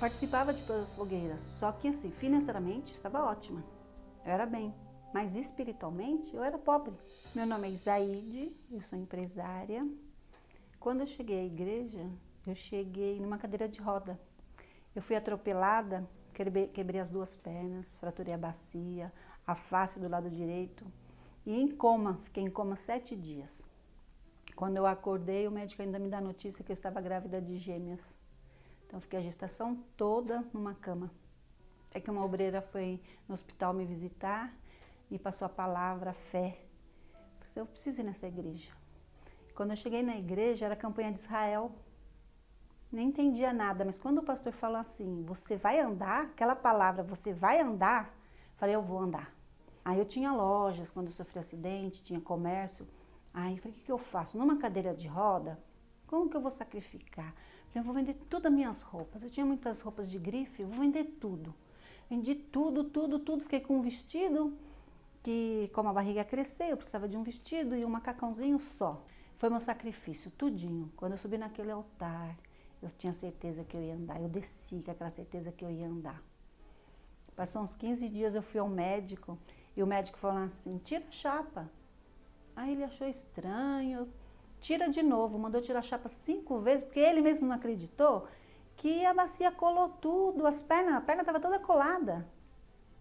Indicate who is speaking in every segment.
Speaker 1: Participava de todas as fogueiras, só que assim, financeiramente estava ótima. Eu era bem, mas espiritualmente eu era pobre. Meu nome é Isaide, eu sou empresária. Quando eu cheguei à igreja, eu cheguei numa cadeira de roda. Eu fui atropelada, quebrei as duas pernas, fraturei a bacia, a face do lado direito e em coma, fiquei em coma 7 dias. Quando eu acordei, o médico ainda me dá a notícia que eu estava grávida de gêmeas. Então, fiquei a gestação toda numa cama. Até que uma obreira foi no hospital me visitar, me passou a palavra, a fé. Eu falei, eu preciso ir nessa igreja. Quando eu cheguei na igreja, era a campanha de Israel. Nem entendia nada, mas quando o pastor falou assim, você vai andar, aquela palavra, você vai andar, eu falei, eu vou andar. Aí eu tinha lojas, quando eu sofri acidente, tinha comércio. Aí eu falei, o que eu faço? Numa cadeira de roda, como que eu vou sacrificar? Eu vou vender todas as minhas roupas. Eu tinha muitas roupas de grife, eu vou vender tudo. Vendi tudo, tudo, tudo. Fiquei com um vestido que, como a barriga ia crescer, eu precisava de um vestido e um macacãozinho só. Foi meu sacrifício, tudinho. Quando eu subi naquele altar, eu tinha certeza que eu ia andar. Eu desci com aquela certeza que eu ia andar. Passou uns 15 dias, eu fui ao médico e o médico falou assim, tira a chapa. Aí ele achou estranho. Tira de novo, mandou tirar a chapa 5 vezes, porque ele mesmo não acreditou que a bacia colou tudo, a perna estava toda colada.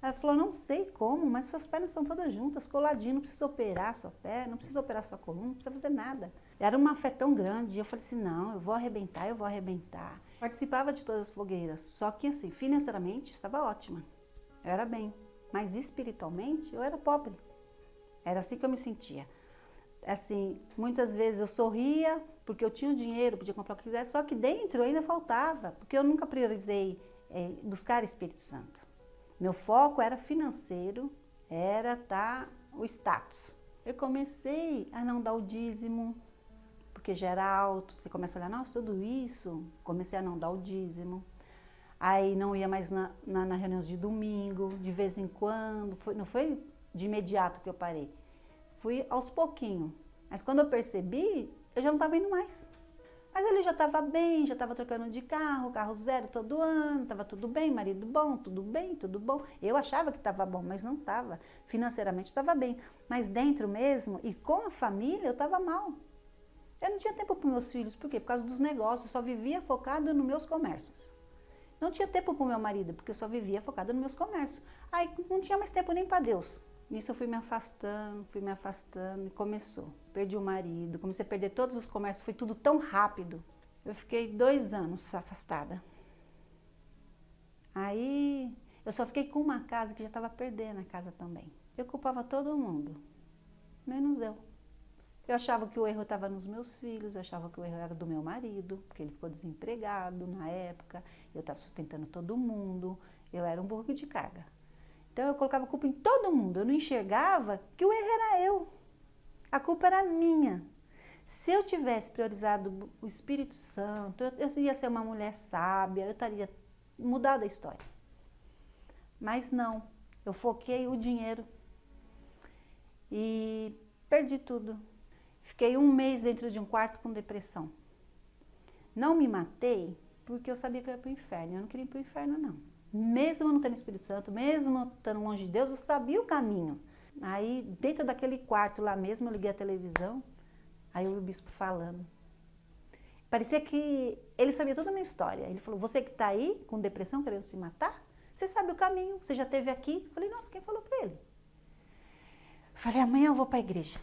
Speaker 1: Aí ele falou, não sei como, mas suas pernas estão todas juntas, coladinho, não precisa operar sua perna, não precisa operar sua coluna, não precisa fazer nada. Era uma fé tão grande, e eu falei assim, não, eu vou arrebentar, eu vou arrebentar. Participava de todas as fogueiras, só que assim, financeiramente estava ótima. Eu era bem, mas espiritualmente eu era pobre. Era assim que eu me sentia. Assim, muitas vezes eu sorria porque eu tinha o dinheiro, podia comprar o que quisesse, só que dentro ainda faltava, porque eu nunca priorizei buscar Espírito Santo. Meu foco era financeiro, era o status. Eu comecei a não dar o dízimo, porque já era alto, você começa a olhar, nossa, tudo isso, comecei a não dar o dízimo. Aí não ia mais na reunião de domingo, de vez em quando, não foi de imediato que eu parei. Fui aos pouquinhos, mas quando eu percebi, eu já não estava indo mais. Mas ele já estava bem, já estava trocando de carro zero todo ano, estava tudo bem, marido bom, tudo bem, tudo bom. Eu achava que estava bom, mas não estava. Financeiramente estava bem, mas dentro mesmo e com a família eu estava mal. Eu não tinha tempo para os meus filhos, por quê? Por causa dos negócios, eu só vivia focado nos meus comércios. Não tinha tempo para o meu marido, porque eu só vivia focada nos meus comércios. Aí não tinha mais tempo nem para Deus. Nisso eu fui me afastando e começou. Perdi o marido, comecei a perder todos os comércios, foi tudo tão rápido. Eu fiquei 2 anos afastada. Aí eu só fiquei com uma casa que já estava perdendo a casa também. Eu culpava todo mundo, menos eu. Eu achava que o erro estava nos meus filhos, eu achava que o erro era do meu marido, porque ele ficou desempregado na época, eu estava sustentando todo mundo, eu era um burro de carga. Então eu colocava a culpa em todo mundo, eu não enxergava que o erro era eu. A culpa era minha. Se eu tivesse priorizado o Espírito Santo, eu ia ser uma mulher sábia, eu estaria mudado a história. Mas não, eu foquei o dinheiro e perdi tudo. Fiquei 1 mês dentro de um quarto com depressão. Não me matei porque eu sabia que eu ia para o inferno, eu não queria ir para o inferno não. Mesmo não tendo Espírito Santo, mesmo estando longe de Deus, eu sabia o caminho. Aí, dentro daquele quarto lá mesmo, eu liguei a televisão, aí eu vi o bispo falando. Parecia que ele sabia toda a minha história. Ele falou, você que está aí com depressão, querendo se matar, você sabe o caminho, você já esteve aqui. Eu falei, nossa, quem falou para ele? Falei, amanhã eu vou para a igreja.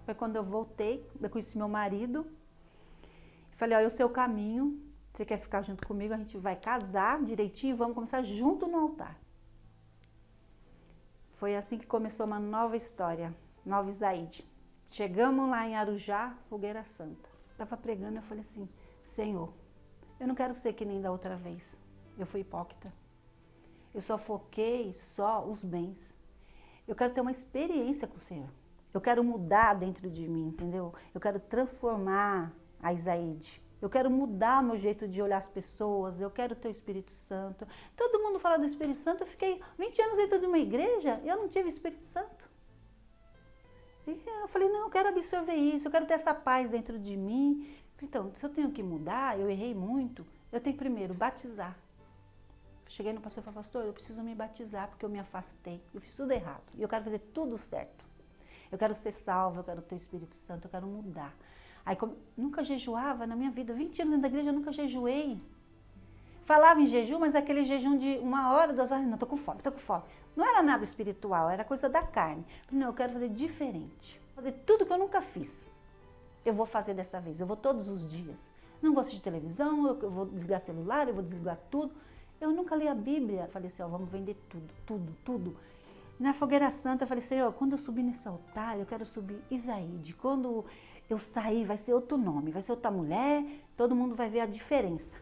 Speaker 1: Foi quando eu voltei, eu conheci meu marido. Falei, olha, o seu caminho, você quer ficar junto comigo, a gente vai casar direitinho e vamos começar junto no altar. Foi assim que começou uma nova história, nova Isaide. Chegamos lá em Arujá, Fogueira Santa. Estava pregando, eu falei assim, Senhor, eu não quero ser que nem da outra vez. Eu fui hipócrita. Eu só foquei os bens. Eu quero ter uma experiência com o Senhor. Eu quero mudar dentro de mim, entendeu? Eu quero transformar a Isaide. Eu quero mudar o meu jeito de olhar as pessoas, eu quero ter o Espírito Santo. Todo mundo fala do Espírito Santo, eu fiquei 20 anos dentro de uma igreja e eu não tive Espírito Santo. E eu falei, não, eu quero absorver isso, eu quero ter essa paz dentro de mim. Então, se eu tenho que mudar, eu errei muito, eu tenho que primeiro batizar. Cheguei no pastor e falei, pastor, eu preciso me batizar porque eu me afastei, eu fiz tudo errado e eu quero fazer tudo certo. Eu quero ser salva, eu quero ter o Espírito Santo, eu quero mudar. Aí, nunca jejuava na minha vida, 20 anos dentro da igreja, eu nunca jejuei. Falava em jejum, mas aquele jejum de 1 hora, 2 horas, não, tô com fome, tô com fome. Não era nada espiritual, era coisa da carne. Não, eu quero fazer diferente, fazer tudo que eu nunca fiz. Eu vou fazer dessa vez, eu vou todos os dias. Não vou assistir televisão, eu vou desligar celular, eu vou desligar tudo. Eu nunca li a Bíblia. Falei assim, ó, vamos vender tudo, tudo, tudo. Na Fogueira Santa, eu falei, Senhor, quando eu subir nesse altar, eu quero subir Isaíde. Quando eu sair, vai ser outro nome, vai ser outra mulher, todo mundo vai ver a diferença.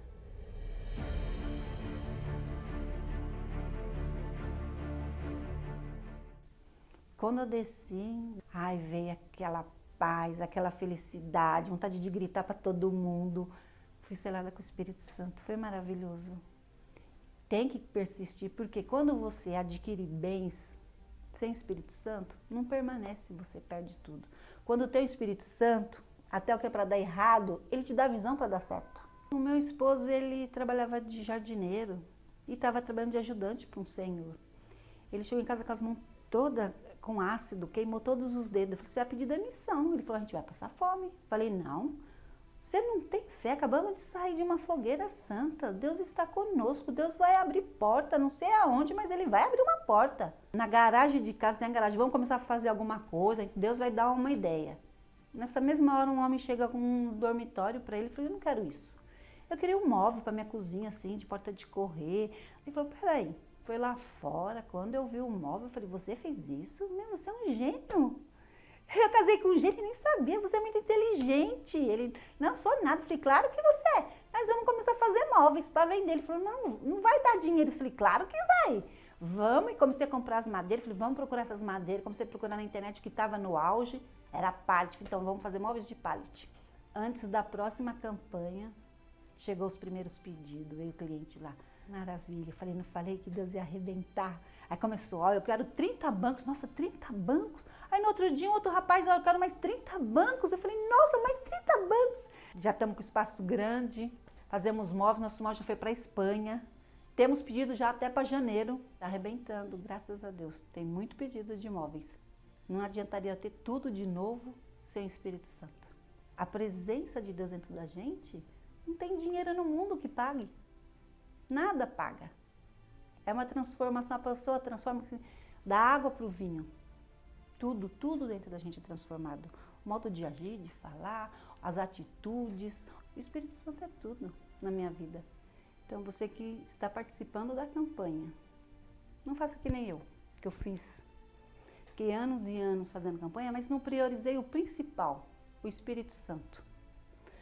Speaker 1: Quando eu desci, ai, veio aquela paz, aquela felicidade, vontade de gritar para todo mundo. Fui selada com o Espírito Santo, foi maravilhoso. Tem que persistir, porque quando você adquire bens sem Espírito Santo, não permanece, você perde tudo. Quando tem o Espírito Santo, até o que é para dar errado, ele te dá visão para dar certo. O meu esposo, ele trabalhava de jardineiro e estava trabalhando de ajudante para um senhor. Ele chegou em casa com as mãos todas com ácido, queimou todos os dedos. Eu falei, você vai pedir demissão. Ele falou, a gente vai passar fome. Eu falei, não. Você não tem fé, acabamos de sair de uma fogueira santa. Deus está conosco, Deus vai abrir porta, não sei aonde, mas Ele vai abrir uma porta. Na garagem de casa tem a garagem, vamos começar a fazer alguma coisa, Deus vai dar uma ideia. Nessa mesma hora um homem chega com um dormitório para ele e falou, eu não quero isso. Eu queria um móvel para minha cozinha assim, de porta de correr. Ele falou, peraí, foi lá fora, quando eu vi o móvel, eu falei, você fez isso? Meu, você é um gênio. Eu casei com um gênio e nem sabia, você é muito inteligente. Ele, não sou nada. Eu falei, claro que você é. Nós vamos começar a fazer móveis para vender. Ele falou, não vai dar dinheiro. Eu falei, claro que vai. Vamos, e comecei a comprar as madeiras. Eu falei, vamos procurar essas madeiras. Comecei a procurar na internet, que estava no auge, era pallet. Então, vamos fazer móveis de pallet. Antes da próxima campanha, chegou os primeiros pedidos, veio o cliente lá. Maravilha, eu falei, não falei que Deus ia arrebentar. Aí começou, ó, eu quero 30 bancos, nossa, 30 bancos. Aí no outro dia, um outro rapaz, ó, eu quero mais 30 bancos. Eu falei, nossa, mais 30 bancos. Já estamos com espaço grande, fazemos móveis, nosso móvel já foi para a Espanha. Temos pedido já até para janeiro, tá arrebentando, graças a Deus. Tem muito pedido de móveis. Não adiantaria ter tudo de novo sem o Espírito Santo. A presença de Deus dentro da gente, não tem dinheiro no mundo que pague. Nada paga. É uma transformação, a pessoa transforma da água para o vinho. Tudo, tudo dentro da gente é transformado. O modo de agir, de falar, as atitudes. O Espírito Santo é tudo na minha vida. Então, você que está participando da campanha, não faça que nem eu, que eu fiz. Fiquei anos e anos fazendo campanha, mas não priorizei o principal, o Espírito Santo.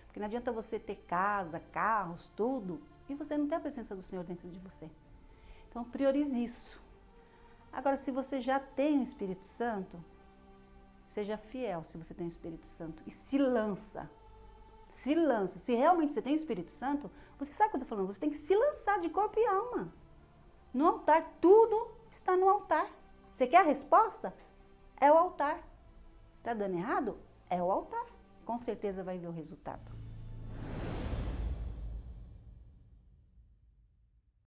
Speaker 1: Porque não adianta você ter casa, carros, tudo, e você não tem a presença do Senhor dentro de você. Então, priorize isso. Agora, se você já tem o Espírito Santo, seja fiel se você tem o Espírito Santo e se lança. Se lança. Se realmente você tem o Espírito Santo, você sabe o que eu estou falando, você tem que se lançar de corpo e alma. No altar, tudo está no altar. Você quer a resposta? É o altar. Está dando errado? É o altar. Com certeza vai ver o resultado.